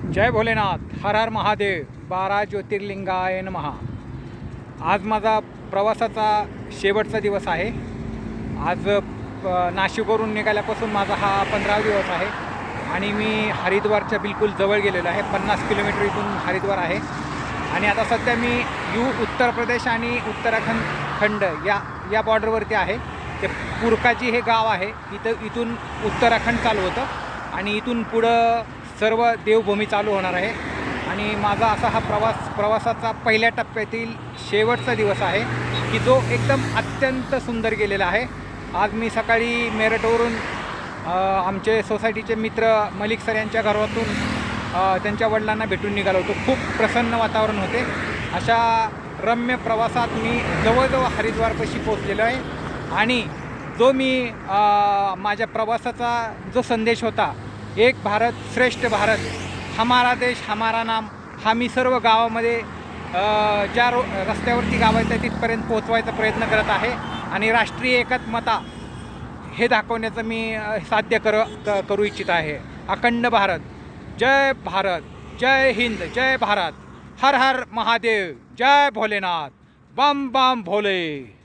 जय भोलेनाथ, हर हर महादेव, 12 ज्योतिर्लिंगाय नमः। आज माझा प्रवासाचा शेवटचा दिवस आहे। आज नाशिकवरून निघाल्यापासून माझा हा 15वा दिवस आहे आणि मी हरिद्वारच्या बिलकुल जवळ गेलेलो आहे। 50 किलोमीटर इथून हरिद्वार आहे आणि आता सध्या मी उत्तर प्रदेश आणि उत्तराखंड या बॉर्डरवरती आहे। ते पुरकाजी हे गाव आहे। इथून उत्तराखंड चालू होतं आणि इथून पुढं सर्व देवभूमी चालू होणार आहे आणि माझा असा हा प्रवासाचा पहिल्या टप्प्यातील शेवटचा दिवस आहे की जो एकदम अत्यंत सुंदर गेलेला आहे। आज मी सकाळी मेरठवरून आमचे सोसायटीचे मित्र मलिक सर यांच्या घरातून त्यांच्या वडिलांना भेटून निघालो होतो। खूप प्रसन्न वातावरण होते। अशा रम्य प्रवासात मी जवळजवळ हरिद्वारपाशी पोहोचलेलो आहे आणि जो मी माझ्या प्रवासाचा जो संदेश होता, एक भारत श्रेष्ठ भारत, हमारा देश हमारा नाम, हा मी सर्व गावामध्ये ज्या रस्त्यावरती गाव आहेत तिथपर्यंत पोहोचवायचा प्रयत्न करत आहे आणि राष्ट्रीय एकात्मता हे दाखवण्याचं मी साध्य करू इच्छित आहे। अखंड भारत, जय भारत, जय हिंद, जय भारत, हर हर महादेव, जय भोलेनाथ, बम बम भोले।